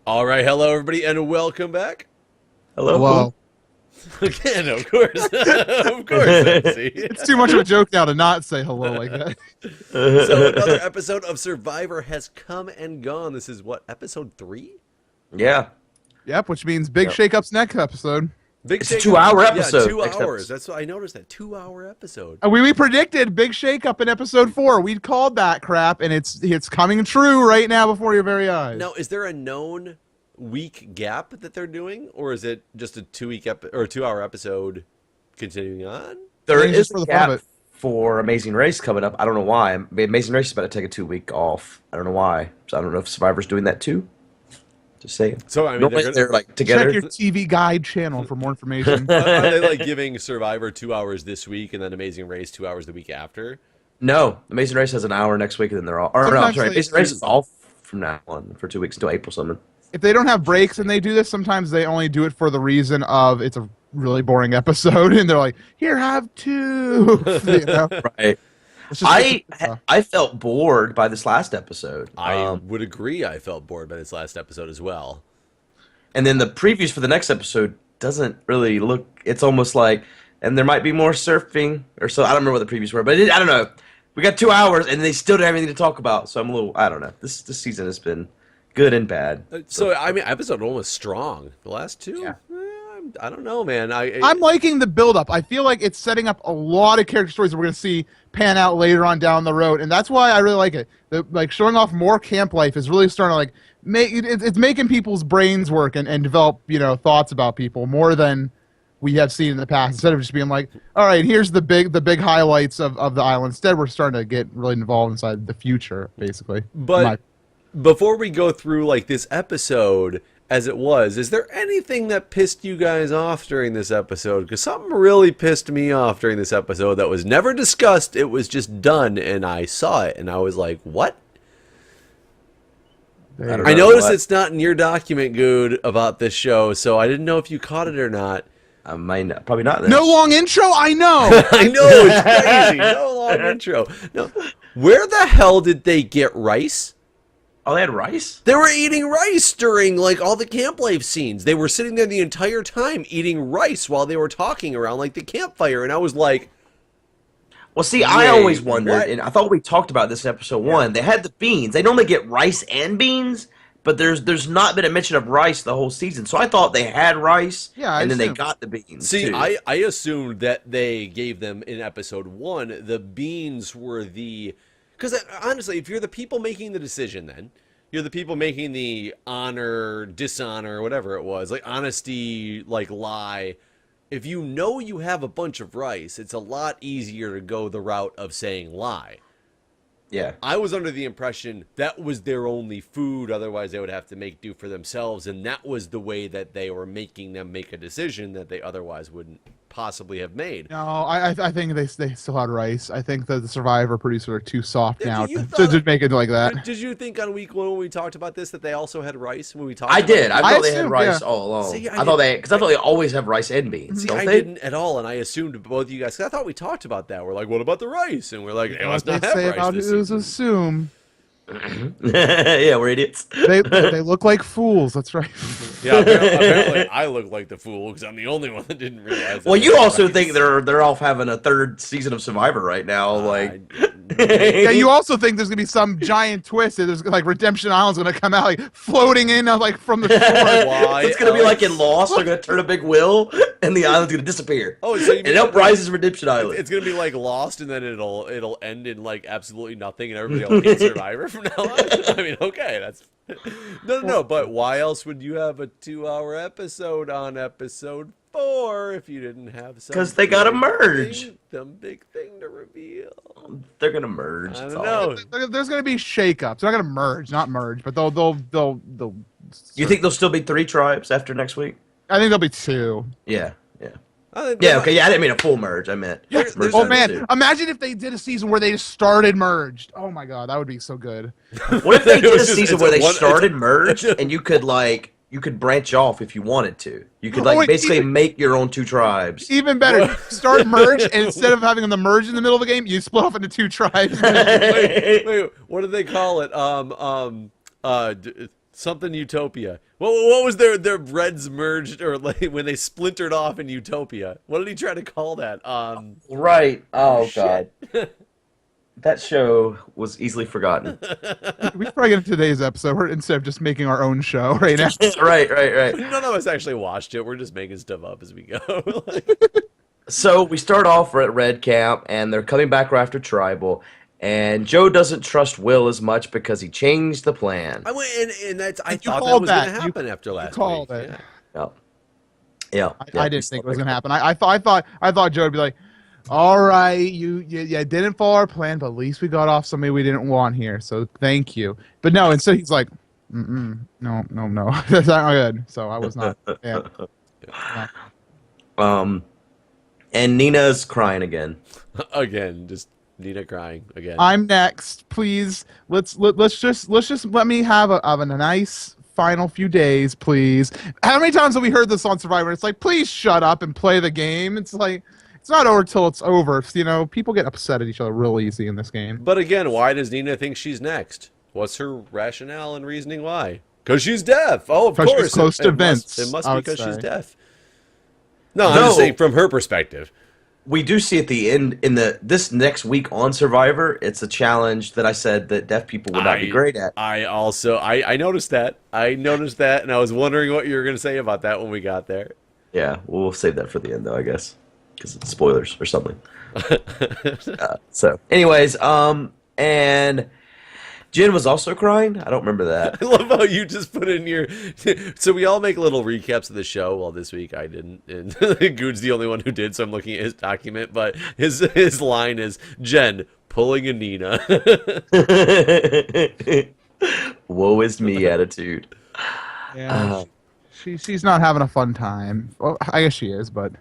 All right, hello everybody, and welcome back. Hello. Again, of course, of course, MC. It's too much of a joke now to not say hello like that. So another episode of Survivor has come and gone. This is what, episode 3? Yeah. Yep, which means big shakeups next episode. Big It's a 2-hour episode. Yeah, 2 next hours. episode. That's what I noticed. That 2-hour episode. And we predicted big shakeup in episode 4. We'd called that crap, and it's coming true right now before your very eyes. Now, is there a known week gap that they're doing, or is it just a 2-hour episode continuing on? There think is just for a the fun of gap it. for Amazing Race coming up. I don't know why. Amazing Race is about to take a 2-week off. I don't know why. So I don't know if Survivor's doing that too. Just saying. So I mean, Normally they're like together. Check your TV Guide channel for more information. are they like giving Survivor 2 hours this week and then Amazing Race 2 hours the week after? No, Amazing Race has an hour next week, and then they're all. Or no, I'm Sometimes sorry. they- Amazing Race is off from now on for 2 weeks until April something. If they don't have breaks and they do this, sometimes they only do it for the reason of it's a really boring episode, and they're like, "Here, have 2." You know? Right. It's just- I felt bored by this last episode. I would agree. I felt bored by this last episode as well. And then the previews for the next episode doesn't really look. It's almost like, and there might be more surfing or so. I don't remember what the previews were, but I don't know. We got 2 hours, and they still don't have anything to talk about. So I'm a little. I don't know. This season has been good and bad. So I mean, episode 1 was strong. The last 2, Yeah. I don't know, man. I'm liking the build-up. I feel like it's setting up a lot of character stories that we're going to see pan out later on down the road, and that's why I really like it. Like showing off more camp life is really starting to like make it's making people's brains work and develop thoughts about people more than we have seen in the past. Instead of just being like, all right, here's the big highlights of the island. Instead, we're starting to get really involved inside the future, basically. But before we go through like this episode as it was, is there anything that pissed you guys off during this episode? Because something really pissed me off during this episode that was never discussed. It was just done, and I saw it, and I was like, what? I noticed it's not in your document, Guude, about this show, so I didn't know if you caught it or not. I might not, probably not. Then. No long intro. I know. I know, it's crazy. No long intro. No. Where the hell did they get rice? Oh, they had rice. They were eating rice during like all the camp life scenes. They were sitting there the entire time eating rice while they were talking around like the campfire, and I was like, Well, see, I always Wait, wondered, what? and I thought we talked about this in episode 1. They had the beans. They normally get rice and beans, but there's not been a mention of rice the whole season. So I thought they had rice, Yeah, and then they assumed. got the beans. see, too. I assumed that they gave them in episode 1 the beans were the, because honestly, if you're the people making the decision, then you're the people making the honor, dishonor, whatever it was, like honesty, like lie. If you know you have a bunch of rice, it's a lot easier to go the route of saying lie. Yeah. I was under the impression that was their only food, otherwise they would have to make do for themselves, and that was the way that they were making them make a decision that they otherwise wouldn't possibly have made. No, I think they still had rice. I think that the Survivor producers are too soft Yeah, now you to thought- make it like that. Did you think on week 1 when we talked about this that they also had rice when we talked I about did. it? I thought they had assumed, rice yeah. all along. See, I thought they always have rice and beans. See, don't I they? didn't at all, and I assumed both of you guys, 'cause I thought we talked about that. We're like, what about the rice? And we're like, they must What not they have say rice about this it is season. assume Yeah, we're idiots. they look like fools. That's right. Yeah, apparently I look like the fool because I'm the only one that didn't realize. Well, that you they had also rice. think they're off having a 3rd season of Survivor right now. Like, Yeah, you also think there's gonna be some giant twist. There's like Redemption Island's gonna come out like floating in like from the shore. Why it's gonna be like in else? Lost. They're gonna turn a big wheel, and the island's gonna disappear. Oh, so you and mean Uprises Redemption Island. it's gonna be like Lost, and then it'll end in like absolutely nothing, and everybody will hate Survivor from now on. I mean, okay, that's no. But why else would you have a 2-hour episode on episode 4 if you didn't have some? 'Cause they gotta big merge. thing- some big thing to reveal. They're gonna merge. I that's don't all. know. There's gonna be shakeups. They're not gonna not merge, but they'll. You think there'll still be 3 tribes after next week? I think there'll be 2. Yeah, yeah. I think Yeah, they okay, yeah, I didn't mean a full merge. I meant There's- merge Oh down to man, 2. imagine if they did a season where they just started merged. Oh my god, that would be so good. What if they It did a was just- season it's where a they one- started merged and you could branch off if you wanted to? You could Oh, wait, basically even- make your own 2 tribes. Even better, start merge, and instead of having them merge in the middle of the game, you split off into 2 tribes. wait, what do they call it? Something Utopia. What was their breads merged, or like when they splintered off in Utopia? What did he try to call that? Right. Oh, shit. God. That show was easily forgotten. We should probably get into today's episode instead of just making our own show right now. Right. None of us actually watched it. We're just making stuff up as we go. So we start off at Red Camp, and they're coming back after Tribal, and Joe doesn't trust Will as much because he changed the plan. I went and that's I You thought that called was going that. to happen after last called week. it. Yeah. Yeah. I didn't think it was gonna happen. I thought Joe would be like, all right, you didn't follow our plan, but at least we got off somebody we didn't want here, so thank you. But no, instead he's like, no, that's not good. So I was not. Yeah. And Nina's crying again. Again, just Nina crying again. I'm next, please. Let's just let me have a nice final few days, please. How many times have we heard this on Survivor? It's like, please shut up and play the game. It's like, it's not over till it's over. You know, people get upset at each other real easy in this game. But again, why does Nina think she's next? What's her rationale and reasoning why? Because she's deaf. Oh, of course. She's close to Vince. It must I be would because she's say. deaf. No, I'm just saying from her perspective. We do see at the end in this next week on Survivor, it's a challenge that I said that deaf people would not be great at. I noticed that. And I was wondering what you were going to say about that when we got there. Yeah, we'll save that for the end though, I guess, because it's spoilers or something. So, anyways, and Jen was also crying. I don't remember that. I love how you just put in your. So we all make little recaps of the show. Well, this week I didn't, and Guude's the only one who did. So I'm looking at his document. But his line is Jen pulling a Nina. Woe is me attitude. Yeah, she's not having a fun time. Well, I guess she is, but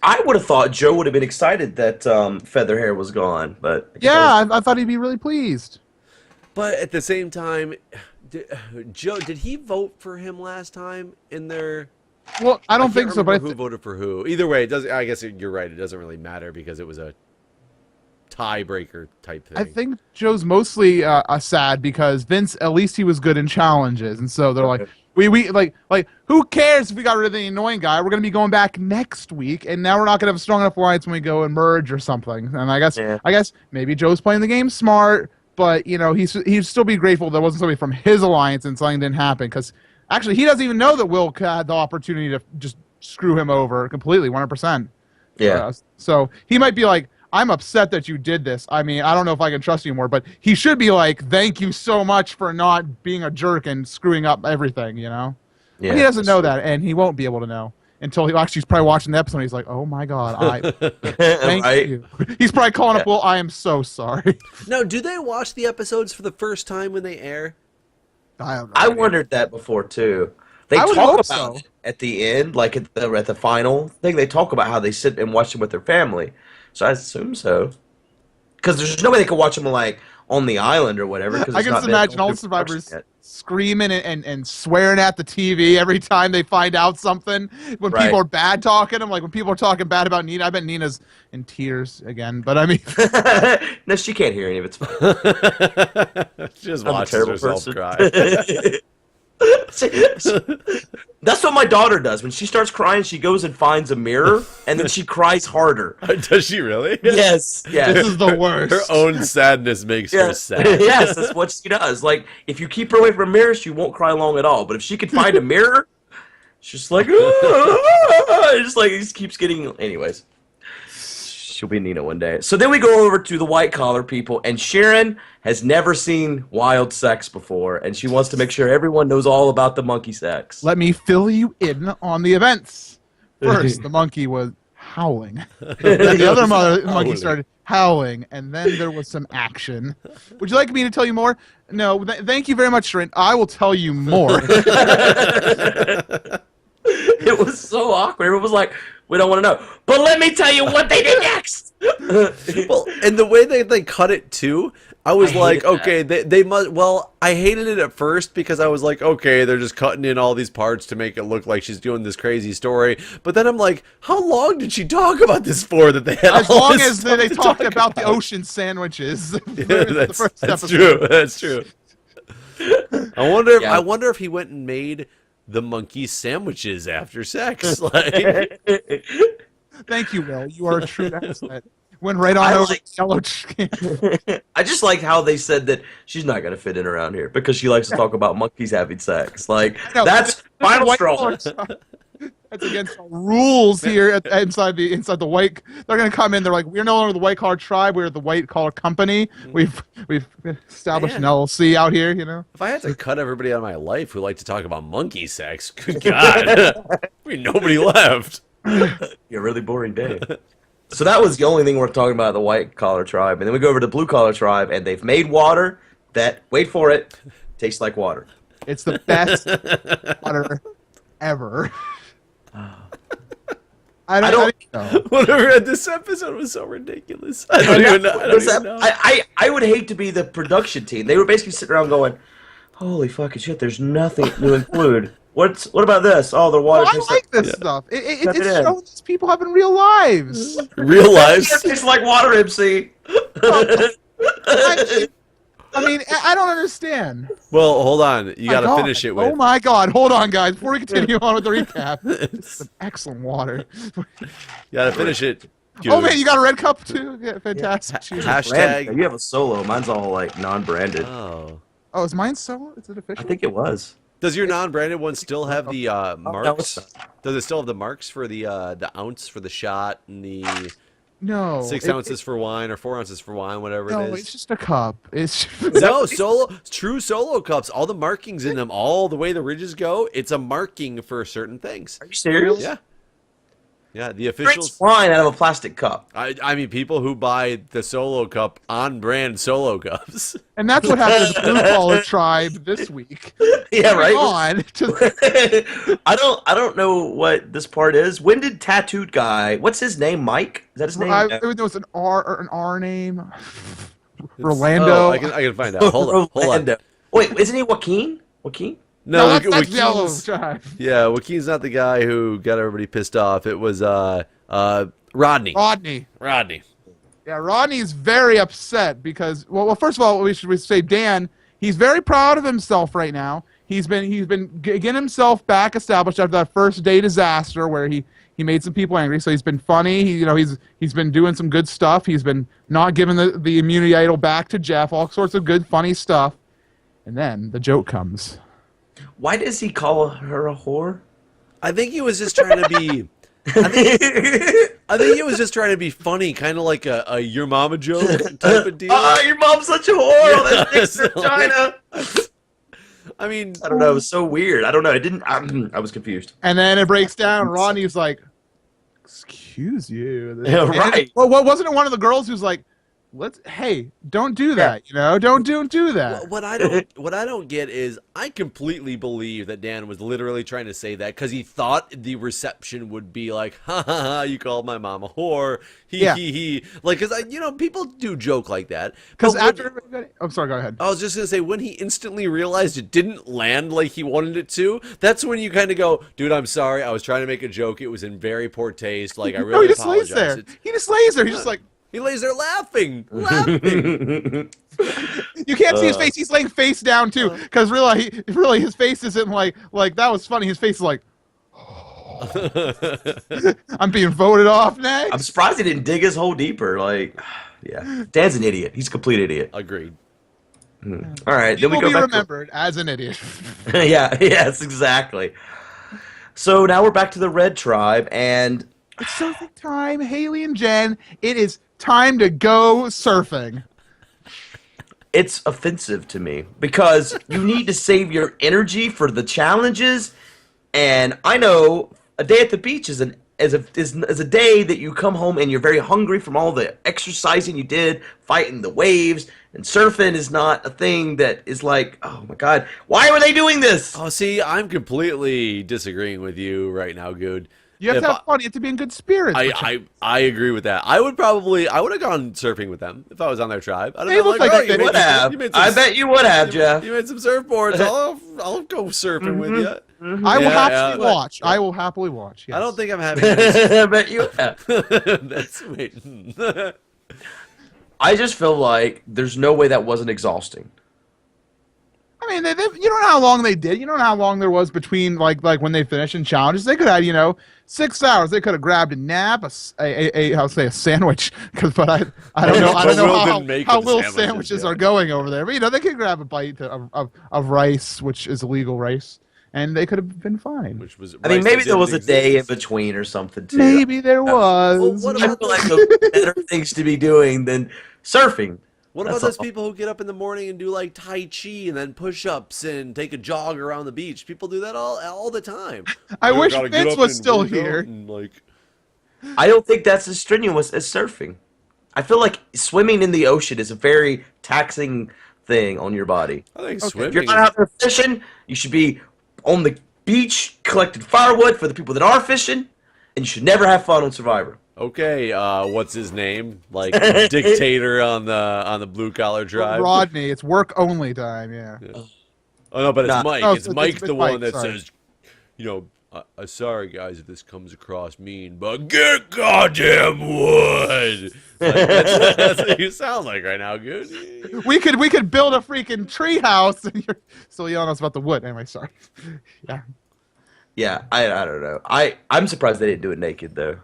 I would have thought Joe would have been excited that Featherhair was gone, but yeah, I thought he'd be really pleased. But at the same time, Joe, did he vote for him last time in their? Well, I don't think so. But who voted for who? Either way, it does. I guess you're right. It doesn't really matter because it was a tiebreaker type thing. I think Joe's mostly sad because Vince, at least he was good in challenges, and so they're like, we like who cares if we got rid of the annoying guy? We're gonna be going back next week, and now we're not gonna have a strong enough alliance when we go and merge or something. And I guess maybe Joe's playing the game smart. But, you know, he'd still be grateful there wasn't somebody from his alliance and something didn't happen. Because, actually, he doesn't even know that Will had the opportunity to just screw him over completely, 100%. Yeah. So he might be like, I'm upset that you did this. I mean, I don't know if I can trust you more. But he should be like, thank you so much for not being a jerk and screwing up everything, you know? Yeah, but he doesn't know that, and he won't be able to know. Until he's probably watching the episode, and he's like, "Oh my god, thank you." He's probably calling up Will. I am so sorry. Now, do they watch the episodes for the first time when they air? I wondered that before too. They talk about it at the end, like at the final thing. They talk about how they sit and watch them with their family. So I assume so, because there's no way they could watch them like on the island or whatever. I can just imagine all the survivors screaming and swearing at the TV every time they find out something. When people are bad talking them, like when people are talking bad about Nina, I bet Nina's in tears again. But I mean, no, she can't hear any of it's fine. She just watches herself cry. That's what my daughter does. When she starts crying, she goes and finds a mirror, and then she cries harder. Does she really? Yes. This is the worst. Her own sadness makes her sad. Yes, that's what she does. Like, if you keep her away from a mirror, she won't cry long at all. But if she could find a mirror, she's just like, it just keeps getting. Anyways, she'll be Nina one day. So then we go over to the white collar people, and Sharon has never seen wild sex before, and she wants to make sure everyone knows all about the monkey sex. Let me fill you in on the events. First, the monkey was howling. Then the other monkey started howling, and then there was some action. Would you like me to tell you more? No, thank you very much, Sharon. I will tell you more. It was so awkward. Everyone was like, we don't want to know. But let me tell you what they did next. Well, and the way they cut it, too, I was like, okay, they must... Well, I hated it at first because I was like, okay, they're just cutting in all these parts to make it look like she's doing this crazy story. But then I'm like, how long did she talk about this for that they had as long as they talked about the ocean sandwiches. Yeah, that's true. That's true. I wonder if Yeah. he went and made the monkey sandwiches after sex. Like, Thank you, Will. You are a true asset. Went right on I over like- to yellow can. I just like how they said that she's not gonna fit in around here because she likes to talk about monkeys having sex. Like No, that's this final white straw. collar stuff. That's against all rules here inside the white. They're gonna come in. They're like, we're no longer the white collar tribe. We're the white collar company. We've established an Man. LLC out here. You know. if I had to cut everybody out of my life who like to talk about monkey sex, good God, there'd be nobody left. You're a really boring day. So that was the only thing worth talking about the white collar tribe, and then we go over to the blue collar tribe, and they've made water that, wait for it, tastes like water. It's the best water ever. I don't know. Whatever. This episode was so ridiculous. I don't even know. I don't even know. I would hate to be the production team. They were basically sitting around going, "Holy fucking shit! There's nothing to include. What about this? Oh, the water I tastes like this stuff. It's It's showing these people have in real lives. Real life. It tastes like water, MC." I mean, I don't understand. Well, hold on. You My got to God. finish it with. Oh my God! Hold on, guys. Before we continue on with the recap, it's some excellent water. You got to finish it. Oh man, you got a red cup too. Yeah, fantastic. Cheers. Hashtag. You have a solo. Mine's all like non-branded. Oh. Oh, is mine so? Is it official? I think it was. Does your non-branded one still have the marks? it's Does it still have the marks for the ounce for the shot and the No. 6 ounces for wine or 4 ounces for wine, whatever No, it it's is? just a cup. It's No, true solo cups. All the markings in them, all the way the ridges go, it's a marking for certain things. Are you serious? Yeah. Yeah, the Drinks officials. wine out of a plastic cup. I mean, people who buy the solo cup on brand solo cups. and that's what happened to the blue collar tribe this week. Yeah, right. On to I don't know what this part is. When did tattooed guy? What's his name? Mike? Is that his name? there was an R name. Rolando. Oh, I can find out. Hold on. Rolando. Wait, isn't he Joaquin? Joaquin? No, that's Joaquin's- yellow tribe. Yeah, Joaquin's not the guy who got everybody pissed off. It was Rodney. Rodney. Rodney. Yeah, Rodney's very upset because well, first of all, we should say Dan. He's very proud of himself right now. He's been getting himself back established after that first day disaster where he made some people angry. So he's been funny. He's been doing some good stuff. He's been not giving the immunity idol back to Jeff. All sorts of good, funny stuff. And then the joke comes. Why does he call her a whore? I think he was just trying to be. I think he was just trying to be funny, kind of like a your mama joke type of deal. Oh, your mom's such a whore. Yeah, That's so, China. I mean, I don't know. It was so weird. I don't know. It didn't. I was confused. And then it breaks down. Rodney's like, "Excuse you." Yeah, right. Well, wasn't it one of the girls who's like, "Hey, don't do that. Don't do that." what I don't get is I completely believe that Dan was literally trying to say that because he thought the reception would be like, ha ha ha, you called my mom a whore, he, like, because people do joke like that. Because But after everybody, I'm sorry. Go ahead. I was just gonna say, when he instantly realized it didn't land like he wanted it to, that's when you kind of go, dude, I'm sorry, I was trying to make a joke, it was in very poor taste, like I No, really he just lays apologize. there. He just lays there. He's just like, He lays there laughing. you can't see his face. He's laying face down too, because really his face isn't like that was funny. His face is like, I'm being voted off next. I'm surprised he didn't dig his hole deeper. Like, yeah, Dan's an idiot. He's a complete idiot. Agreed. All right, He then we will go be back. remembered as an idiot. Yeah, yes, exactly. So now we're back to the red tribe, and It's surfing time, Haley and Jen. It is time to go surfing. it's offensive to me because you need to save your energy for the challenges. And I know a day at the beach is a day that you come home and you're very hungry from all the exercising you did, fighting the waves, and surfing is not a thing that is like, oh my God, why were they doing this? Oh, see, I'm completely disagreeing with you right now, Guude. You have If to have fun. You have to be in good spirits. I agree with that. I would have gone surfing with them if I was on their tribe. I'd have They been look like, like oh, they you made would some- have. you made some- I bet you would have, Jeff. You made some surfboards. I'll go surfing with you. I will Yeah, happily yeah. watch. I will happily watch. Yes. I don't think I'm having this. I bet you would have. That's wait. I just feel like there's no way that wasn't exhausting. I mean, you don't know how long they did. You don't know how long there was between like when they finished in challenges. They could have 6 hours. They could have grabbed a nap, I'll say a sandwich, but I don't know. I don't know how little sandwiches are going over there. But they could grab a bite of rice, which is illegal rice, and they could have been fine. Which was I mean, maybe there was a day in between or something too. Maybe there was. Well, what I about feel like the better things to be doing than surfing. What about those people who get up in the morning and do like Tai Chi and then push-ups and take a jog around the beach? People do that all the time. I wish Vince was still here. I don't think that's as strenuous as surfing. I feel like swimming in the ocean is a very taxing thing on your body. I think swimming. If you're not out there fishing, you should be on the beach collecting firewood for the people that are fishing, and you should never have fun on Survivor. Okay, what's his name? Like dictator on the blue collar drive. Rodney, it's work only time. Yeah. Oh no, but it's Mike. No, it's Mike, the one that sorry. says, sorry guys if this comes across mean, but get goddamn wood. Like, that's what you sound like right now, Guude. We could build a freaking tree house, and you're still yelling at us about the wood. Anyway, sorry. Yeah. Yeah, I don't know. I'm surprised they didn't do it naked though.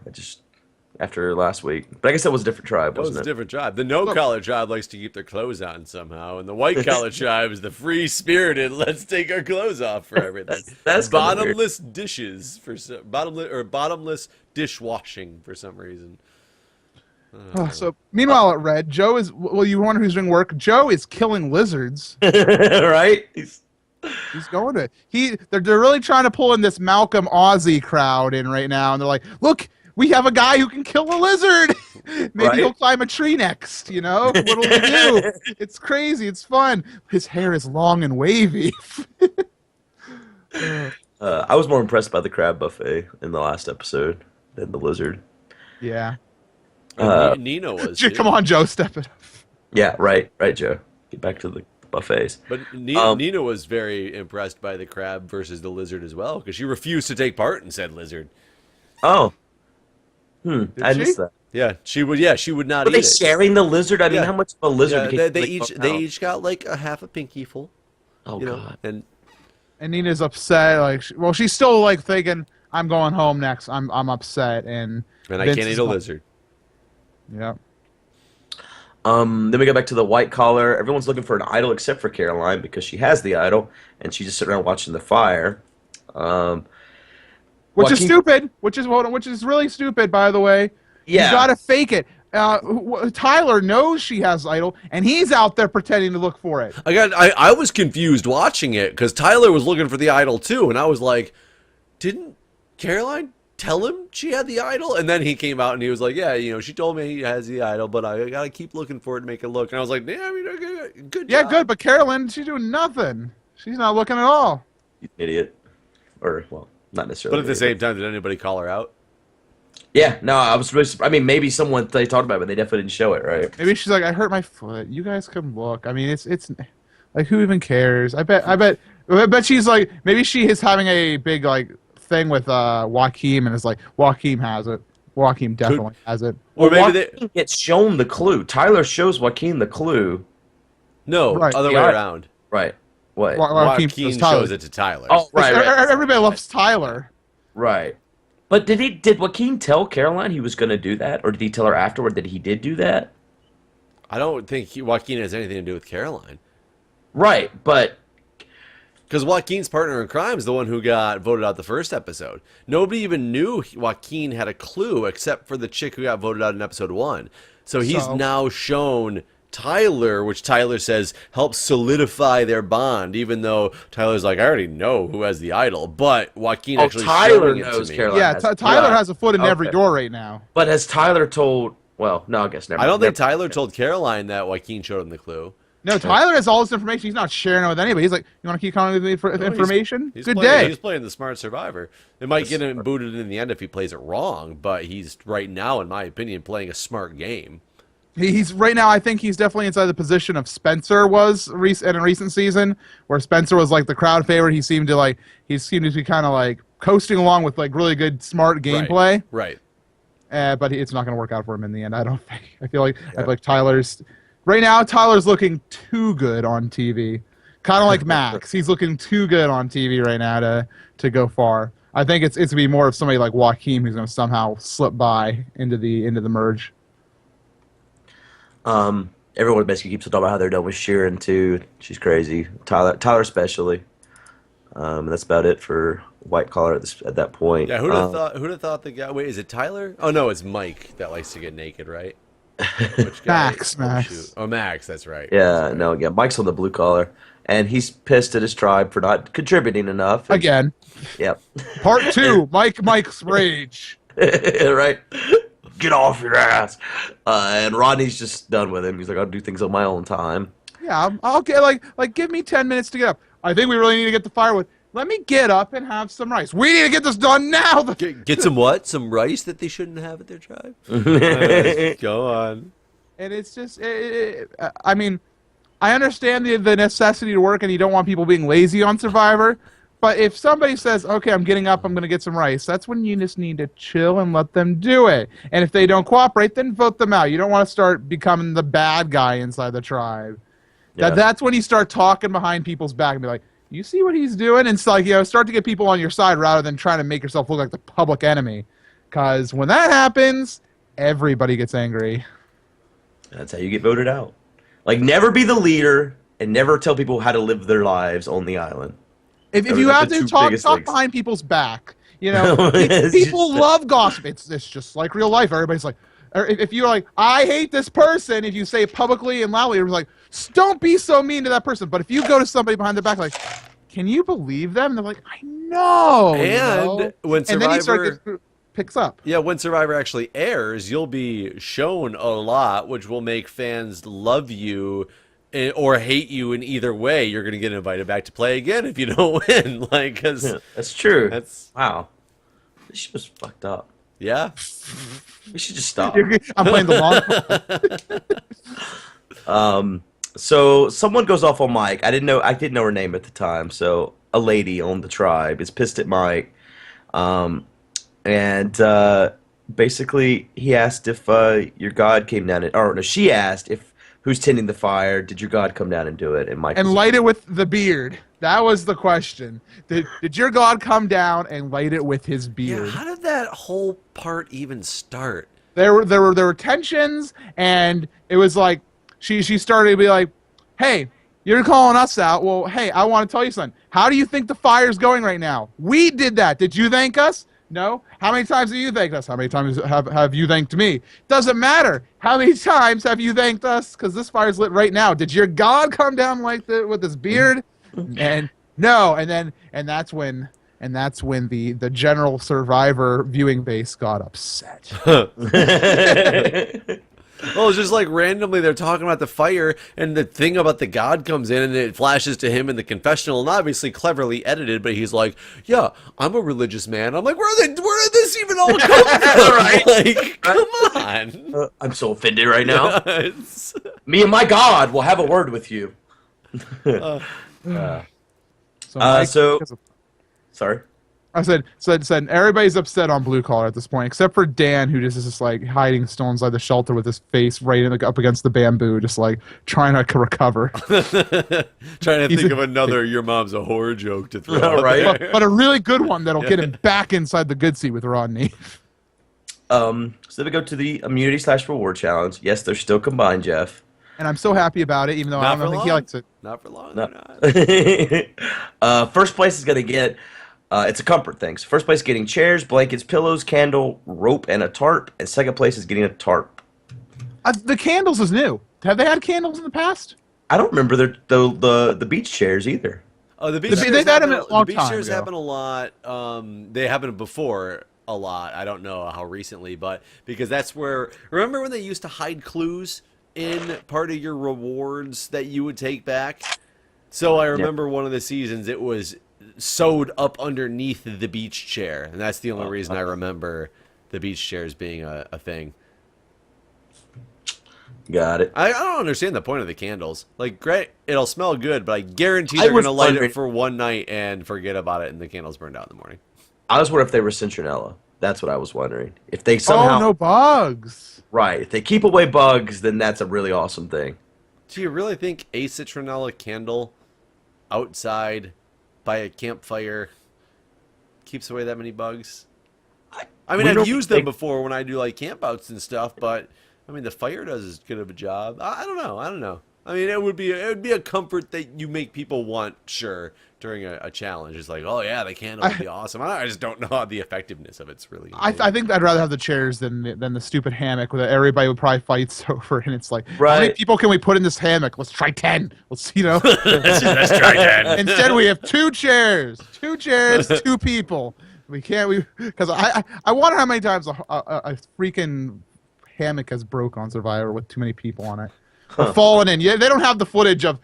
After last week. But I guess that was a different tribe, wasn't it? It was a different tribe. The no-collar tribe likes to keep their clothes on somehow, and the white-collar tribe is the free-spirited, let's take our clothes off for everything. That's bottomless dishes, bottomless dishwashing for some reason. So, meanwhile at Red, Joe is, well, you wonder who's doing work. Joe is killing lizards. Right? He's going to it. They're really trying to pull in this Malcolm Aussie crowd in right now, and they're like, look, we have a guy who can kill a lizard. Maybe he'll climb a tree next, What will we do? It's crazy. It's fun. His hair is long and wavy. I was more impressed by the crab buffet in the last episode than the lizard. Yeah. Nina was. Come on, Joe, step it up. Yeah, right, Joe. Get back to the buffets. But Nina was very impressed by the crab versus the lizard as well, because she refused to take part in said lizard. Oh. I missed that. Yeah, she would. Yeah, she would not eat it. Were they sharing the lizard? I mean, how much of a lizard? Yeah, they each got like a half a pinky full. Oh god. And Nina's upset. Like, she's still like thinking, "I'm going home next. I'm upset." And I can't eat a lizard. Yeah. Then we go back to the white collar. Everyone's looking for an idol except for Caroline because she has the idol and she's just sitting around watching the fire. Which is stupid. Which is really stupid, by the way. Yeah. You gotta fake it. Tyler knows she has idol, and he's out there pretending to look for it. I was confused watching it because Tyler was looking for the idol too, and I was like, didn't Caroline tell him she had the idol? And then he came out and he was like, yeah, she told me he has the idol, but I gotta keep looking for it and make it look. And I was like, yeah, I mean, okay, good job. Yeah, good, but Caroline, she's doing nothing. She's not looking at all. You idiot. Or, well, not necessarily. But at the same time, did anybody call her out? Yeah, no, I was really surprised. I mean, maybe someone they talked about it, but they definitely didn't show it, right? Maybe she's like, I hurt my foot. You guys come look. I mean, it's like, who even cares? I bet she's like, maybe she is having a big like thing with Joaquin, and it's like Joaquin has it. Joaquin definitely has it. Or maybe Joaquin gets shown the clue. Tyler shows Joaquin the clue. No, other way around. Right. What? Joaquin shows it to Tyler. Oh, right. Everybody loves Tyler. Right. But did Joaquin tell Caroline he was going to do that, or did he tell her afterward that he did do that? I don't think Joaquin has anything to do with Caroline. Right, but because Joaquin's partner in crime is the one who got voted out the first episode. Nobody even knew Joaquin had a clue except for the chick who got voted out in episode 1. So he's now shown Tyler, which Tyler says helps solidify their bond, even though Tyler's like, I already know who has the idol, but Joaquin actually Tyler showing knows it to me. Caroline. Yeah, Tyler has a foot in every door right now. But has Tyler told? Well, no, I guess never. I don't think Tyler told Caroline that Joaquin showed him the clue. No, Tyler has all this information. He's not sharing it with anybody. He's like, you want to keep calling with me for information? Good day. He's playing the smart survivor. It might get him booted in the end if he plays it wrong, but he's right now, in my opinion, playing a smart game. He's right now. I think he's definitely inside the position of Spencer was in a recent season, where Spencer was like the crowd favorite. He seemed to be kind of like coasting along with like really good, smart gameplay. Right. But it's not going to work out for him in the end. I don't think. I feel like Tyler's right now. Tyler's looking too good on TV Kind of like Max. He's looking too good on TV right now to go far. I think it's gonna be more of somebody like Joaquin who's gonna somehow slip by into the merge. Everyone basically keeps talking about how they're done with Sheeran too. She's crazy. Tyler especially. That's about it for White Collar at that point. Yeah, who'd have thought the guy? Wait, is it Tyler? Oh no, it's Mike that likes to get naked, right? Which guy? Max. Oh, Max. That's right. Yeah, That's right. no, yeah. Mike's on the blue collar, and he's pissed at his tribe for not contributing enough. Again. Yep. Part 2. Mike's rage. Right. Get off your ass. And Rodney's just done with him. He's like, I'll do things on my own time. Yeah, I'll get like give me 10 minutes to get up. I think we really need to get the firewood. Let me get up and have some rice. We need to get this done now. Get some what? Some rice that they shouldn't have at their tribe? Go on. And it's just, I mean, I understand the necessity to work and you don't want people being lazy on Survivor. But if somebody says, okay, I'm getting up, I'm going to get some rice, that's when you just need to chill and let them do it. And if they don't cooperate, then vote them out. You don't want to start becoming the bad guy inside the tribe. Yeah. That's when you start talking behind people's back and be like, you see what he's doing? And it's like, start to get people on your side rather than trying to make yourself look like the public enemy. Because when that happens, everybody gets angry. That's how you get voted out. Like, never be the leader and never tell people how to live their lives on the island. If you have to talk behind people's back, people love gossip. It's just like real life. Everybody's like, if you're like, I hate this person, if you say it publicly and loudly, it's like, don't be so mean to that person. But if you go to somebody behind their back, like, can you believe them? And they're like, I know. And when Survivor picks up. Yeah, when Survivor actually airs, you'll be shown a lot, which will make fans love you or hate you in either way. You're going to get invited back to play again if you don't win. Like, cause that's true. That's wow. This shit was fucked up. Yeah. We should just stop. I'm playing the long. So someone goes off on Mike. I didn't know her name at the time. So a lady on the tribe is pissed at Mike. And basically he asked if your god came down she asked if who's tending the fire, did your god come down and do it? And Mike light it with the beard. That was the question. Did your god come down and light it with his beard? Yeah, how did that whole part even start? There were tensions, and it was like she started to be like, "Hey, you're calling us out. Well, hey, I want to tell you something. How do you think the fire's going right now? We did that. Did you thank us? No. How many times have you thanked us? How many times have you thanked me? Doesn't matter. How many times have you thanked us? Because this fire's lit right now. Did your god come down like with his beard? And no. And that's when the general Survivor viewing base got upset. Well, it's just like randomly they're talking about the fire, and the thing about the god comes in, and it flashes to him in the confessional, and obviously cleverly edited, but he's like, yeah, I'm a religious man. I'm like, where did this even all come from? Right. Like, come on. I'm so offended right now. Me and my god will have a word with you. Sorry. I said everybody's upset on blue collar at this point, except for Dan, who just is just like hiding still inside the shelter with his face right up against the bamboo, just like trying to recover. Trying to think of another "your mom's a whore" joke to throw out right? there. But a really good one that'll get him back inside the good seat with Rodney. So we go to the immunity/reward challenge. Yes, they're still combined, Jeff. And I'm so happy about it, even though I don't think he likes it. Not for long. No. First place is going to get, it's a comfort thing. So first place getting chairs, blankets, pillows, candle, rope, and a tarp. And second place is getting a tarp. The candles is new. Have they had candles in the past? I don't remember the beach chairs either. Oh, the beach chairs happen a lot. They happened before a lot. I don't know how recently, but because that's where, remember when they used to hide clues in part of your rewards that you would take back? So I remember one of the seasons it was sewed up underneath the beach chair, and that's the only reason I remember the beach chairs being a thing. Got it. I don't understand the point of the candles. Like, great, it'll smell good, but I guarantee they're going to light it for one night and forget about it, and the candles burned out in the morning. I was wondering if they were citronella. That's what I was wondering. If they somehow... Oh, no bugs. Right. If they keep away bugs, then that's a really awesome thing. Do you really think a citronella candle outside by a campfire keeps away that many bugs. I mean, I've used them before when I do like campouts and stuff, but I mean, the fire does as good of a job. I don't know. I mean, it would be a comfort that you make people want, sure, during a challenge. It's like, oh yeah, the candle would be awesome. I just don't know how the effectiveness of it's really. I think I'd rather have the chairs than the stupid hammock that everybody would probably fight over. And it's like, how many people can we put in this hammock? Let's try 10. Let's let's try 10. Instead, we have 2 chairs, 2 people. We can't because I wonder how many times a freaking hammock has broke on Survivor with too many people on it. Or fallen in. Yeah, they don't have the footage of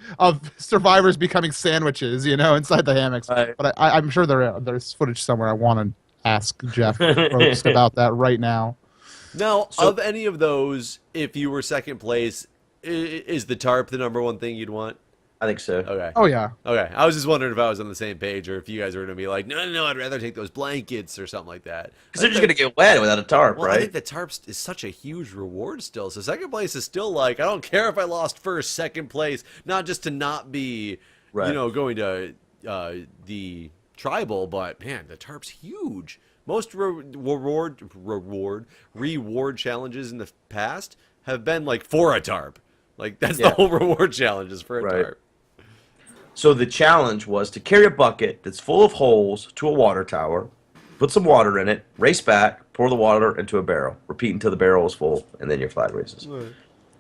survivors becoming sandwiches, inside the hammocks. Right. But I'm sure there's footage somewhere. I want to ask Jeff Probst about that right now. Now, of any of those, if you were second place, is the tarp the number one thing you'd want? I think so. Okay. Oh, yeah. Okay. I was just wondering if I was on the same page or if you guys were going to be like, no, I'd rather take those blankets or something like that. Because they're just going to get wet without a tarp, right? I think the tarp is such a huge reward still. So second place is still like, I don't care if I lost first, second place, not just to not be, going to the tribal, but man, the tarp's huge. Most reward challenges in the past have been like for a tarp. Like that's the whole reward challenge is for a tarp. So the challenge was to carry a bucket that's full of holes to a water tower, put some water in it, race back, pour the water into a barrel, repeat until the barrel is full, and then your flag races.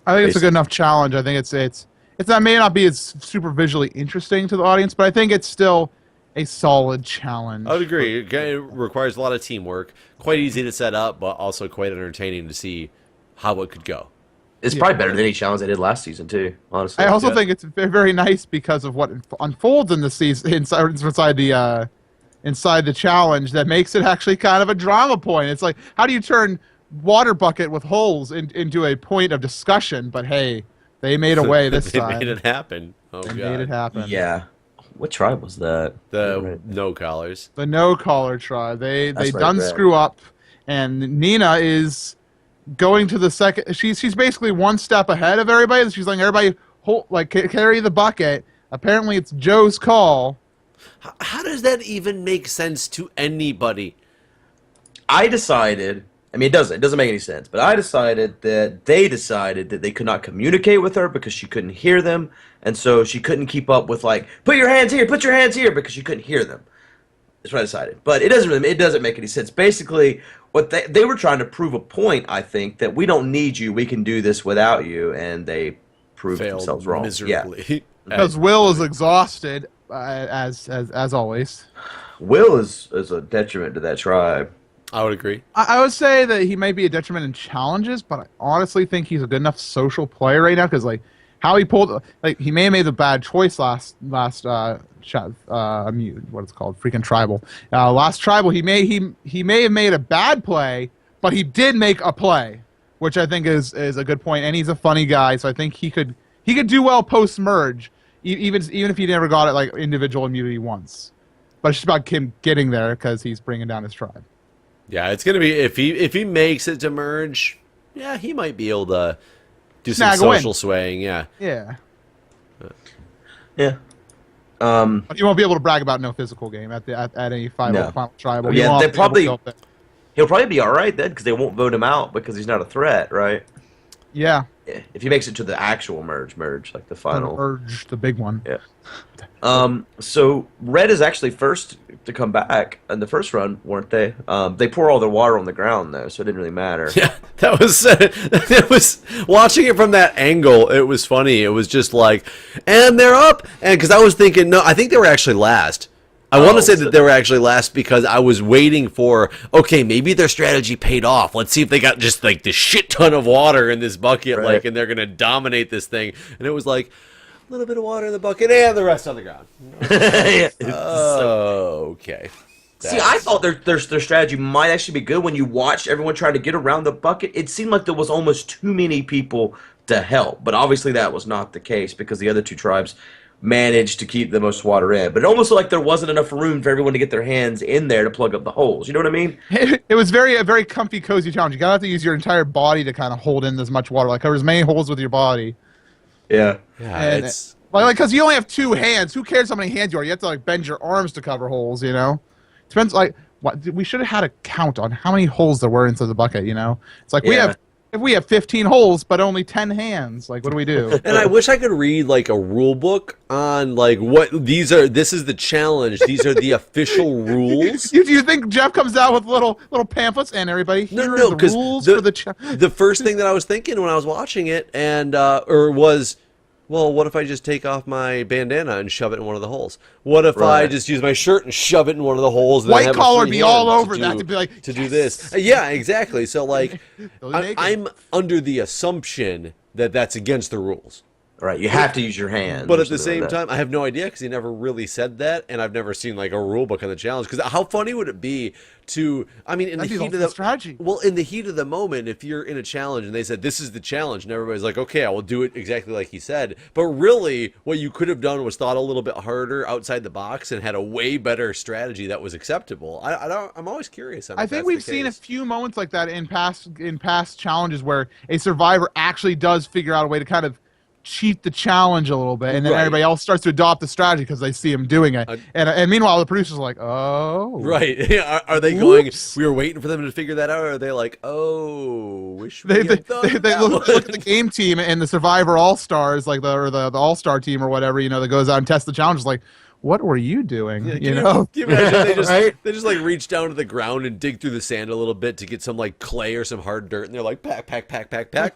I think it's a good enough challenge. I think it's that may not be as super visually interesting to the audience, but I think it's still a solid challenge. I would agree. It requires a lot of teamwork. Quite easy to set up, but also quite entertaining to see how it could go. It's probably better than any challenge they did last season, too, honestly. I also think it's very, very nice because of what unfolds in the season inside the challenge that makes it actually kind of a drama point. It's like, how do you turn water bucket with holes into a point of discussion? But hey, they made a way this time. They made it happen. Oh, they made it happen. Yeah. What tribe was that? The No Collars. The No Collar tribe. They done screw up, and Nina is going to the second. She's basically one step ahead of everybody. She's letting everybody carry the bucket. Apparently, it's Joe's call. How does that even make sense to anybody? I decided. I mean, it doesn't make any sense. But I decided that they could not communicate with her because she couldn't hear them, and so she couldn't keep up with put your hands here, because she couldn't hear them. That's what I decided. But it doesn't make any sense. Basically, what they were trying to prove a point, I think, that we don't need you, we can do this without you, and they proved themselves wrong. Miserably. Yeah. Because Will is exhausted, as always. Will is a detriment to that tribe. I would agree. I would say that he may be a detriment in challenges, but I honestly think he's a good enough social player right now because how he pulled he may have made a bad choice last what it's called, freaking tribal. Last tribal he may have made a bad play, but he did make a play, which I think is a good point. And he's a funny guy, so I think he could do well post merge, even if he never got it individual immunity once. But it's just about him getting there because he's bringing down his tribe. Yeah, it's gonna be if he makes it to merge. Yeah, he might be able to do some social swaying. Yeah. Yeah. Yeah. But you won't be able to brag about no physical game at any final tribal. Yeah, he'll probably be all right then because they won't vote him out because he's not a threat, right? Yeah. If he makes it to the actual merge, like the final merge, the big one. Yeah. So Red is actually first to come back in the first run, weren't they? They pour all their water on the ground though, so it didn't really matter. Yeah, that was watching it from that angle. It was funny. It was just and they're up, and because I was thinking, no, I think they were actually last. I want to say that they were actually last because I was waiting for, okay, maybe their strategy paid off. Let's see if they got just this shit ton of water in this bucket, right, and they're going to dominate this thing. And it was a little bit of water in the bucket and the rest on the ground. Okay. See, I thought their strategy might actually be good when you watched everyone trying to get around the bucket. It seemed like there was almost too many people to help, but obviously that was not the case because the other two tribes managed to keep the most water in. But it almost looked like there wasn't enough room for everyone to get their hands in there to plug up the holes. You know what I mean? It was a very comfy, cozy challenge. You gotta have to use your entire body to kind of hold in as much water, cover as many holes with your body. Yeah. Yeah, Like, because you only have 2 hands. Who cares how many hands you are? You have to like bend your arms to cover holes. You know, depends. Like, what we should have had a count on how many holes there were into the bucket. You know, it's like if we have 15 holes but only 10 hands. Like, what do we do? And I wish I could read like a rule book on like what these are. This is the challenge. These are the official rules. You think Jeff comes out with little pamphlets and everybody? Here are the rules for the the first thing that I was thinking when I was watching it and was. Well, what if I just take off my bandana and shove it in one of the holes? What if I just use my shirt and shove it in one of the holes? And White collar would be all over that to be like to do this. Yeah, exactly. So like, I'm under the assumption that that's against the rules. Right, you have to use your hands. But at the same time, I have no idea because he never really said that, and I've never seen like a rule book on the challenge. Because how funny would it be to? I mean, in the heat of the strategy. Well, in the heat of the moment, if you're in a challenge and they said this is the challenge, and everybody's like, okay, I will do it exactly like he said. But really, what you could have done was thought a little bit harder outside the box and had a way better strategy that was acceptable. I'm always curious. I think we've seen a few moments like that in past challenges where a survivor actually does figure out a way to kind of cheat the challenge a little bit, and then everybody else starts to adopt the strategy because they see him doing it. And meanwhile, the producer's like, "Oh, right." Are they going? We were waiting for them to figure that out. Or are they like, "Oh, wish we had done they look at the game team and the Survivor All Stars, like the All Star team or whatever, you know, that goes out and tests the challenges, like." What were you doing? Yeah, you know, can you imagine they just like reach down to the ground and dig through the sand a little bit to get some like clay or some hard dirt, and they're like pack.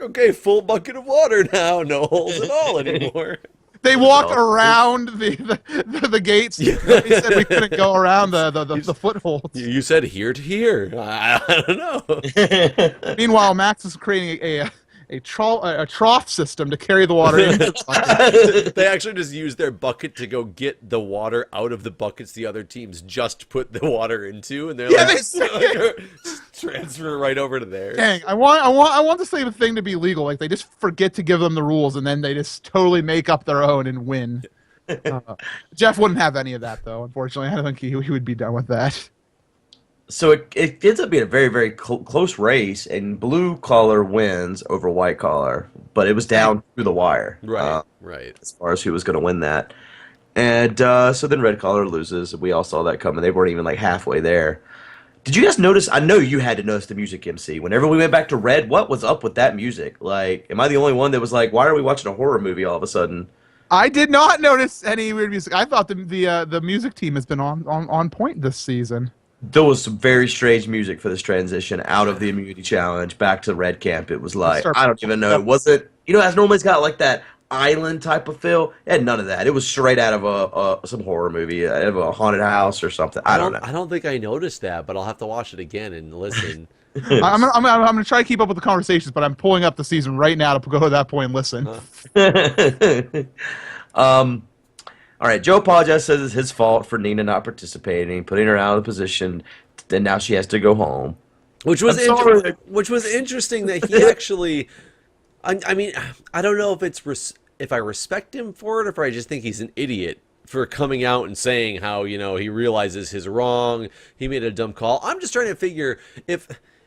Okay, full bucket of water now, no holes at all anymore. They walk around the gates. Yeah. They said we couldn't go around the footholds. You said here to here. I don't know. Meanwhile, Max is creating a trough system to carry the water into the bucket. They actually just use their bucket to go get the water out of the buckets the other teams just put the water into, and they're transfer right over to theirs. Dang, I want the same thing to be legal. Like they just forget to give them the rules, and then they just totally make up their own and win. Jeff wouldn't have any of that, though. Unfortunately, I don't think he would be done with that. So it ends up being a very, very close race, and blue collar wins over white collar, but it was down through the wire. Right. As far as who was going to win that. And so then red collar loses. We all saw that coming. They weren't even like halfway there. Did you guys notice? I know you had to notice the music, MC. Whenever we went back to red, what was up with that music? Like, am I the only one that was like, why are we watching a horror movie all of a sudden? I did not notice any weird music. I thought the music team has been on point this season. There was some very strange music for this transition out of the immunity challenge back to red camp. It was like, I don't even know. Was it, you know, as normally it's got like that island type of feel? It had none of that. It was straight out of some horror movie, out of a haunted house or something. I don't know. I don't think I noticed that, but I'll have to watch it again and listen. I'm gonna try to keep up with the conversations, but I'm pulling up the season right now to go to that point and listen. All right, Joe apologizes, says it's his fault for Nina not participating, putting her out of the position. Then now she has to go home. Which was interesting that he actually. I mean, I don't know if I respect him for it, or if I just think he's an idiot for coming out and saying how, you know, he realizes his wrong, he made a dumb call. I'm just trying to figure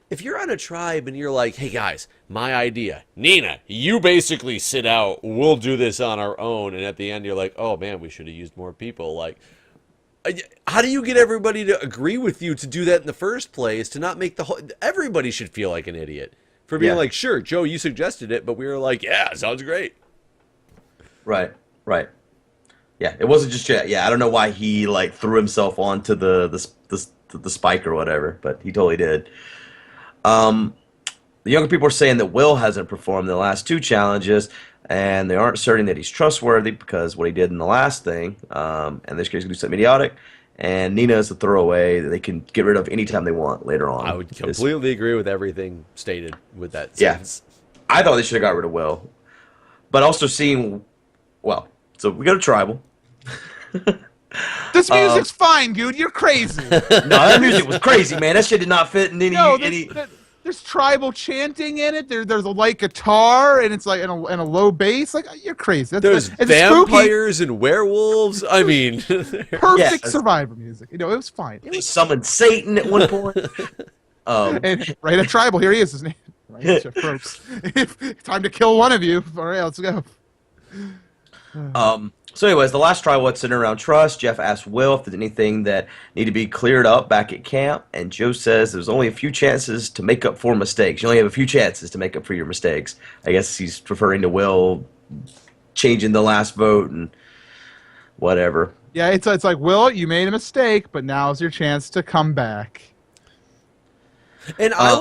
if you're on a tribe and you're like, hey guys, my idea, Nina, you basically sit out, we'll do this on our own, and at the end you're like, oh man, we should have used more people. Like, how do you get everybody to agree with you to do that in the first place, to not make everybody should feel like an idiot for being like, sure, Joe, you suggested it, but we were like, yeah, sounds great. Right. Yeah, it wasn't just I don't know why he like threw himself onto the spike or whatever, but he totally did. The younger people are saying that Will hasn't performed in the last 2 challenges, and they aren't asserting that he's trustworthy because what he did in the last thing, and this case, he's going to do something idiotic, and Nina is a throwaway that they can get rid of anytime they want later on. I would completely agree with everything stated with that sentence. I thought they should have got rid of Will. But also seeing, well, so we go to Tribal. This music's fine, dude. You're crazy. No, that music was crazy, man. That shit did not fit in any. There's tribal chanting in it. There's a light guitar, and it's like and a low bass. Like, you're crazy. There's vampires and werewolves. I mean, perfect Survivor music. You know, it was fine. They summoned Satan at one point. And right at Tribal, here he is. His name. Right, time to kill one of you. All right, let's go. So anyways, the last trial was centered around trust. Jeff asked Will if there's anything that need to be cleared up back at camp, and Joe says there's only a few chances to make up for mistakes. You only have a few chances to make up for your mistakes. I guess he's referring to Will changing the last vote and whatever. Yeah, it's like, Will, you made a mistake, but now's your chance to come back. And I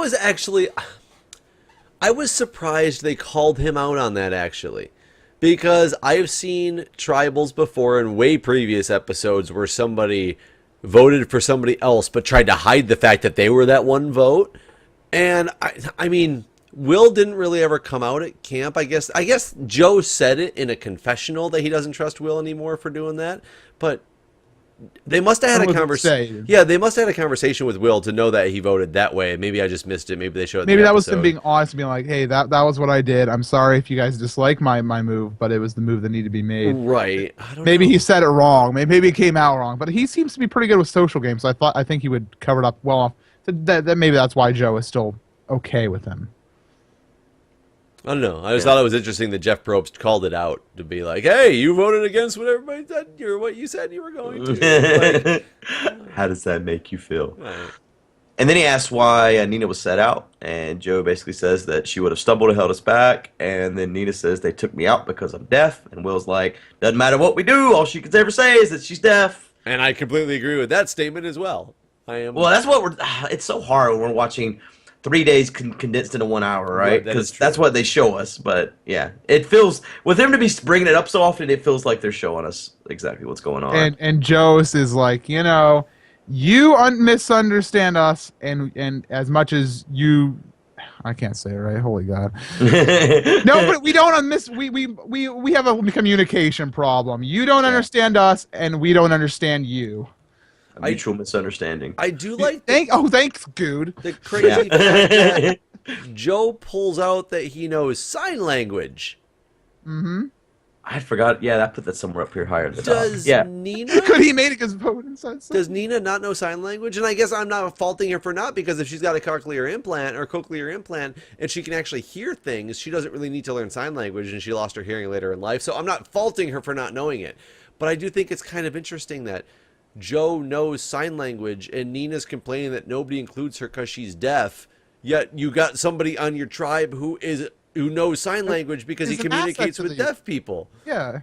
was surprised they called him out on that, actually. Because I've seen tribals before in way previous episodes where somebody voted for somebody else but tried to hide the fact that they were that one vote. And, I mean, Will didn't really ever come out at camp. I guess Joe said it in a confessional that he doesn't trust Will anymore for doing that. But they must have had a conversation. Yeah, they must have had a conversation with Will to know that he voted that way. Maybe I just missed it. Maybe they showed it. Maybe that was him being honest, being like, "Hey, that was what I did. I'm sorry if you guys dislike my move, but it was the move that needed to be made." Right. Maybe he said it wrong. Maybe it came out wrong. But he seems to be pretty good with social games. So I think he would cover it up well. That maybe that's why Joe is still okay with him. I don't know. I just thought it was interesting that Jeff Probst called it out to be like, "Hey, you voted against what everybody said. What you said you were going to." Like, how does that make you feel? Right. And then he asks why Nina was set out, and Joe basically says that she would have stumbled and held us back. And then Nina says they took me out because I'm deaf. And Will's like, "Doesn't matter what we do. All she can ever say is that she's deaf." And I completely agree with that statement as well. Well, that's what it's so hard when we're watching 3 days condensed into 1 hour, right? Because that's what they show us. But yeah, it feels, with them to be bringing it up so often, it feels like they're showing us exactly what's going on. And Joe's is like, you misunderstand us, and as much as you, I can't say it right. Holy God! No, but we don't we have a communication problem. You don't understand us, and we don't understand you. A mutual misunderstanding. I do like. Thanks, Guude. The crazy fact that Joe pulls out that he knows sign language. Mm-hmm. I forgot. Yeah, I put that somewhere up here higher at the Does top. Nina? Could he made it because voting said so? Does Nina not know sign language? And I guess I'm not faulting her for not, because if she's got a cochlear implant and she can actually hear things, she doesn't really need to learn sign language, and she lost her hearing later in life. So I'm not faulting her for not knowing it. But I do think it's kind of interesting that Joe knows sign language and Nina's complaining that nobody includes her because she's deaf, yet you got somebody on your tribe who knows sign language because he communicates with deaf people. Yeah.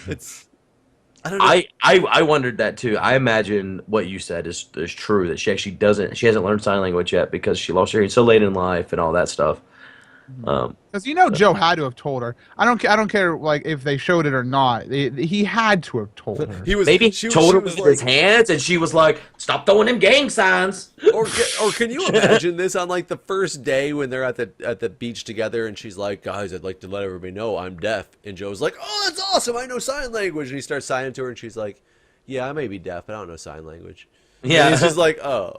I don't know. I wondered that too. I imagine what you said is true, that she actually hasn't learned sign language yet because she lost her hearing so late in life and all that stuff. Because Joe had to have told her. I don't care like if they showed it or not. He had to have told her. Maybe he told her with his hands, and she was like, "Stop throwing them gang signs." Or can you imagine this on like the first day when they're at the beach together, and she's like, "Guys, I'd like to let everybody know I'm deaf," and Joe's like, "Oh, that's awesome! I know sign language," and he starts signing to her, and she's like, "Yeah, I may be deaf, but I don't know sign language." Yeah, and he's just like, "Oh,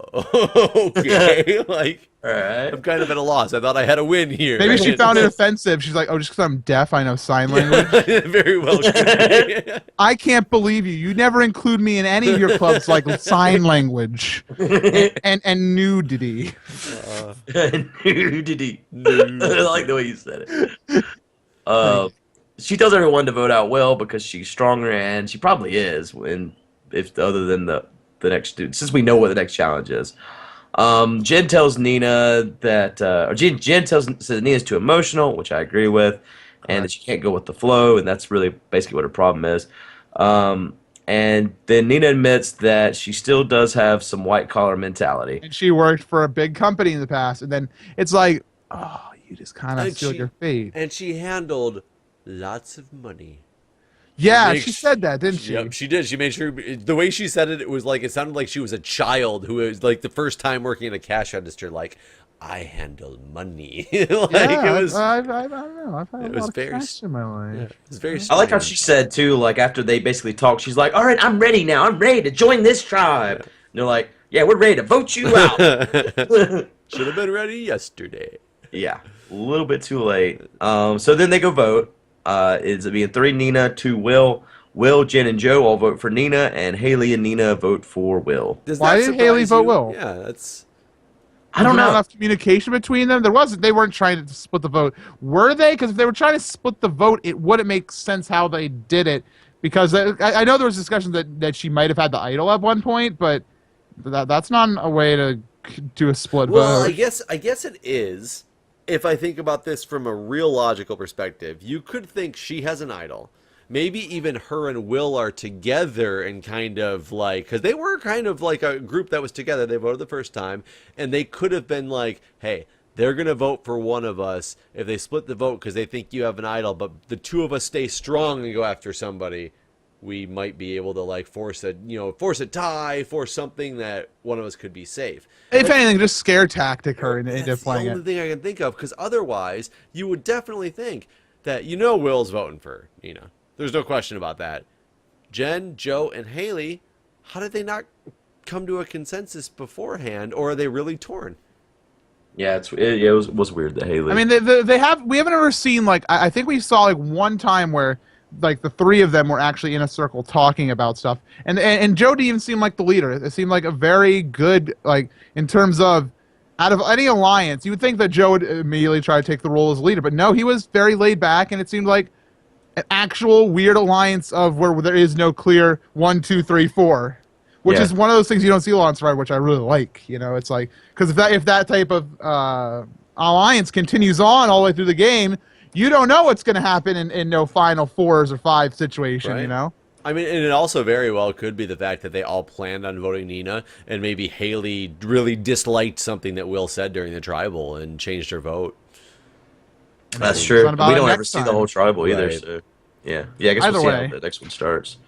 okay." Like, all right, I'm kind of at a loss. I thought I had a win here. Maybe she found it offensive. She's like, "Oh, just because I'm deaf, I know sign language." Very well. I can't believe you. You never include me in any of your clubs like sign language and nudity. Nudity. I like the way you said it. She tells everyone to vote out Will because she's stronger, and she probably is. Other than the next student, since we know what the next challenge is. Jen tells Nina that, Jen says Nina's too emotional, which I agree with, and that she can't go with the flow, and that's really basically what her problem is. And then Nina admits that she still does have some white collar mentality. And she worked for a big company in the past, and then it's like, oh, you just kind of sealed your fate. And she handled lots of money. Yeah, she said that, didn't she? Yep, she did. She made sure, the way she said it, it sounded like she was a child who was like the first time working in a cash register, like, I handle money. Like, yeah, it was, I don't know. I've had a lot of very, cash in my life. Yeah, it was very I like how she said, too, like, after they basically talked, she's like, all right, I'm ready now. I'm ready to join this tribe. And they're like, yeah, we're ready to vote you out. Should have been ready yesterday. Yeah, a little bit too late. So then they go vote. It's being 3 Nina, 2 Will. Will, Jen, and Joe all vote for Nina, and Haley and Nina vote for Will. Why did Haley vote Will? Yeah, that's... I don't Was there know. not enough communication between them? There wasn't. They weren't trying to split the vote, were they? Because if they were trying to split the vote, it wouldn't make sense how they did it. Because I know there was discussion that she might have had the idol at one point, but that's not a way to do a split Well, vote. I guess it is. If I think about this from a real logical perspective, you could think she has an idol. Maybe even her and Will are together and kind of like, because they were kind of like a group that was together. They voted the first time, and they could have been like, hey, they're going to vote for one of us if they split the vote because they think you have an idol, but the two of us stay strong and go after somebody. We might be able to like force a tie, force something that one of us could be safe. If anything, just scare tactic her into That's playing the it. only thing I can think of, because otherwise you would definitely think that Will's voting for Nina. There's no question about that. Jen, Joe, and Haley, how did they not come to a consensus beforehand, or are they really torn? Yeah, it was weird that Haley. I mean, we haven't ever seen like I think we saw like one time where like the three of them were actually in a circle talking about stuff, and Joe didn't even seem like the leader. It seemed like a very good like in terms of out of any alliance, you would think that Joe would immediately try to take the role as leader, but no, he was very laid back, and it seemed like an actual weird alliance of where there is no clear 1, 2, 3, 4, which is one of those things you don't see a lot on Survivor, which I really like. It's like because if that type of alliance continues on all the way through the game, you don't know what's going to happen in no final 4s or 5 situation. Right. I mean, and it also very well could be the fact that they all planned on voting Nina, and maybe Haley really disliked something that Will said during the tribal and changed her vote. That's true. We don't ever see time. the whole tribal either. Right. So yeah. I guess Either we'll see way. how the next one starts.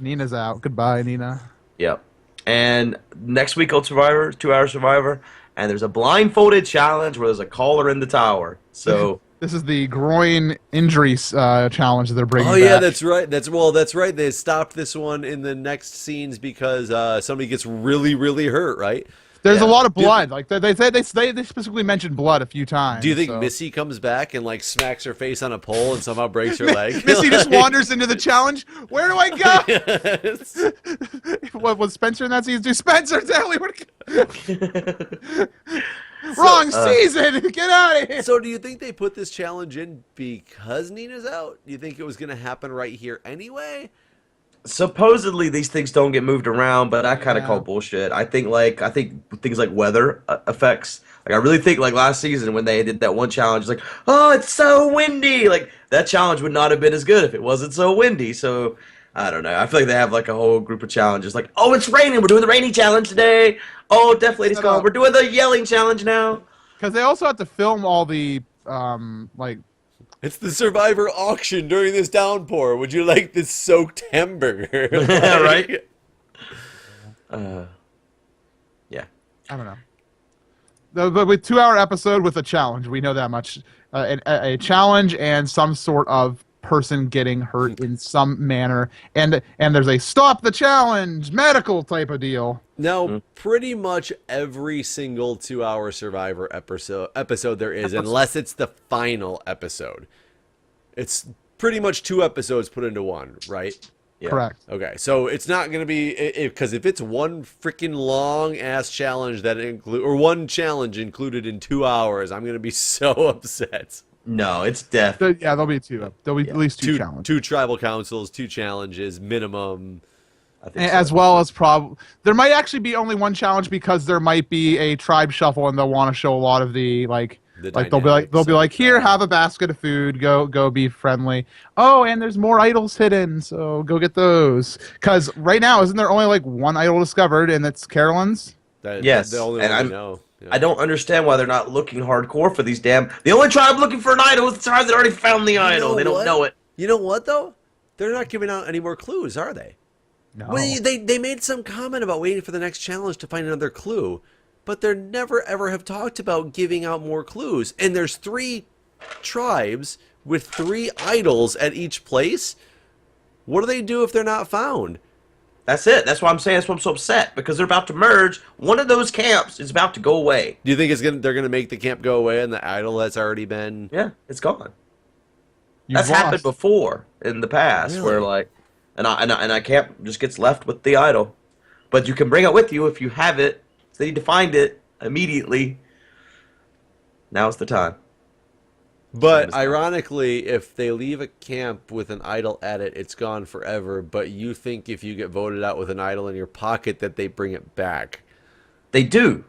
Nina's out. Goodbye, Nina. Yep. And next week on Survivor, 2-hour Survivor, and there's a blindfolded challenge where there's a caller in the tower. So This is the groin injury challenge that they're bringing back. Yeah, that's right. That's right. They stopped this one in the next scenes because somebody gets really, really hurt. Right. There's a lot of blood. Like they specifically mentioned blood a few times. Do you think Missy comes back and like smacks her face on a pole and somehow breaks her leg? Missy just wanders into the challenge? Where do I go? What was Spencer in that season? Spencer, tell me wrong season. Get out of here. So do you think they put this challenge in because Nina's out? Do you think it was going to happen right here anyway? supposedly these things don't get moved around, but I kind of call bullshit. I think things like weather effects. Like I really think like last season when they did that one challenge, like, oh, it's so windy. Like that challenge would not have been as good if it wasn't so windy. So I don't know. I feel like they have like a whole group of challenges. Like, oh, it's raining. We're doing the rainy challenge today. Oh, Death Lady's gone. We're doing the yelling challenge now. Because they also have to film all the like. It's the Survivor auction during this downpour. Would you like this soaked hamburger? Right? Yeah. I don't know. But with 2-hour episode with a challenge, we know that much. A challenge and some sort of person getting hurt in some manner, and there's a stop the challenge medical type of deal. Now, pretty much every single 2-hour Survivor episode there is, unless it's the final episode. It's pretty much 2 episodes put into one, right? Yeah. Correct. Okay, so it's not going to be, because if it's one freaking long-ass challenge that or one challenge included in 2 hours, I'm going to be so upset. No, it's death. Yeah, there'll be 2. There'll be at least 2 challenges. 2 tribal councils, 2 challenges, minimum. I think As well as there might actually be only 1 challenge because there might be a tribe shuffle and they'll want to show a lot of the they'll be like here, have a basket of food, go be friendly. Oh, and there's more idols hidden, so go get those. Because right now, isn't there only like 1 idol discovered, and it's Carolyn's? Yes, the only and one we know. Yeah. I don't understand why they're not looking hardcore for these damn. The only tribe looking for an idol is the tribe that already found the idol. They don't know it. You know what though? They're not giving out any more clues, are they? No. Well, they made some comment about waiting for the next challenge to find another clue, but they never ever have talked about giving out more clues. And there's 3 tribes with 3 idols at each place. What do they do if they're not found? That's it. That's why I'm saying that's why I'm so upset, because they're about to merge. One of those camps is about to go away. Do you think they're gonna make the camp go away and the idol that's already been? Yeah, it's gone. You've Happened lost. before in the past, Really? where like, and a camp just gets left with the idol, but you can bring it with you if you have it. So they need to find it immediately. Now's the time. But ironically, if they leave a camp with an idol at it, it's gone forever. But you think if you get voted out with an idol in your pocket that they bring it back? They do.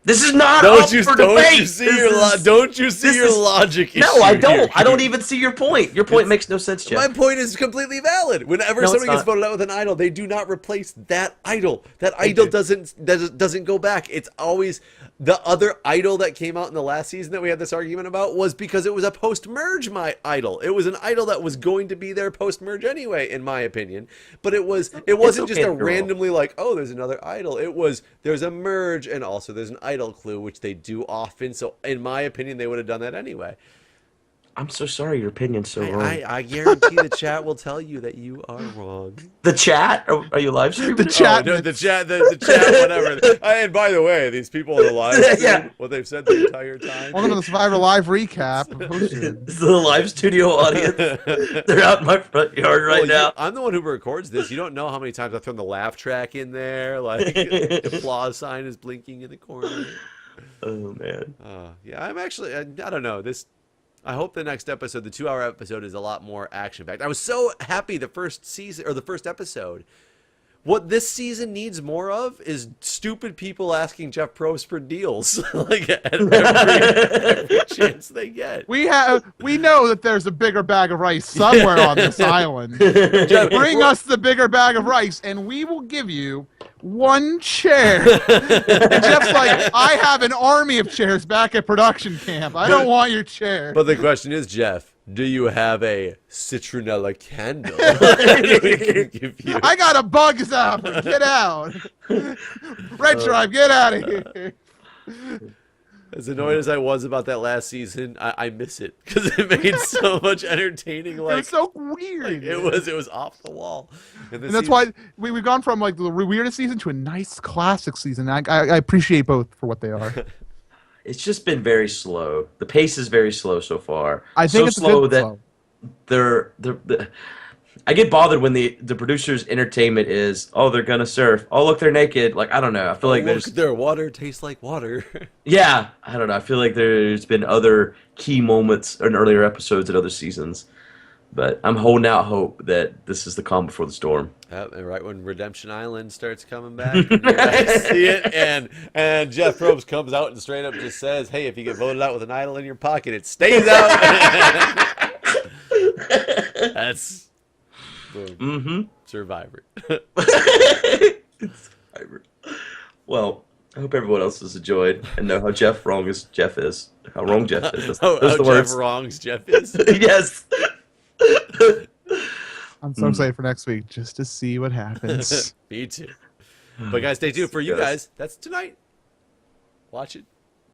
This is not Don't up you for don't debate. you see your logic issue? No, I don't. Here. I don't even see your point. Your point makes no sense, Jeff. My point is completely valid. Whenever No, somebody it's gets voted out with an idol, they do not replace that idol. That idol doesn't go back. It's always the other idol that came out in the last season that we had this argument about was because it was a post-merge idol. It was an idol that was going to be there post-merge anyway, in my opinion. But it wasn't just a randomly like, oh, there's another idol. It was there's a merge and also there's an idol clue, which they do often. So in my opinion, they would have done that anyway. I'm so sorry. Your opinion's so wrong. I guarantee the chat will tell you that you are wrong. The chat? Are you live streaming? The chat. Oh, no, the chat, whatever. And by the way, these people in the live stream, Yeah. what they've said the entire time. Welcome to the Survivor Live recap. This is the live studio audience. They're out in my front yard right now. I'm the one who records this. You don't know how many times I've thrown the laugh track in there. Like, the applause sign is blinking in the corner. Oh, man. Yeah, I'm actually, I don't know. I hope the next episode, the 2-hour episode, is a lot more action-packed. I was so happy the first season, or the first episode. What this season needs more of is stupid people asking Jeff Probst for deals. Like, at every chance they get. We know that there's a bigger bag of rice somewhere on this island. Bring us the bigger bag of rice, and we will give you 1 chair. And Jeff's like, I have an army of chairs back at production camp. I don't want your chair. But the question is, Jeff, do you have a citronella candle? I got a bug zapper. Get out. Red Tribe, get out of here. As annoyed as I was about that last season, I miss it because it made so much entertaining. Like, it was so weird. it was off the wall. And that's why we've gone from like the weirdest season to a nice classic season. I appreciate both for what they are. It's just been very slow. The pace is very slow so far. I think so it's slow that slow. they're I get bothered when the producer's entertainment is, oh, they're gonna surf. Oh, look, they're naked. Like, I don't know. I feel like their water tastes like water. Yeah, I don't know. I feel like there's been other key moments in earlier episodes in other seasons. But I'm holding out hope that this is the calm before the storm. Yep, and right when Redemption Island starts coming back, you guys see it, and Jeff Probst comes out and straight up just says, "Hey, if you get voted out with an idol in your pocket, it stays out." That's boom. Survivor. Survivor. Well, I hope everyone else has enjoyed and know how wrong Jeff is. How wrong Jeff is. How the Jeff words. wrongs Jeff is. Yes. I'm so excited for next week just to see what happens. Me too. But guys, stay tuned for you guys. That's tonight. Watch it.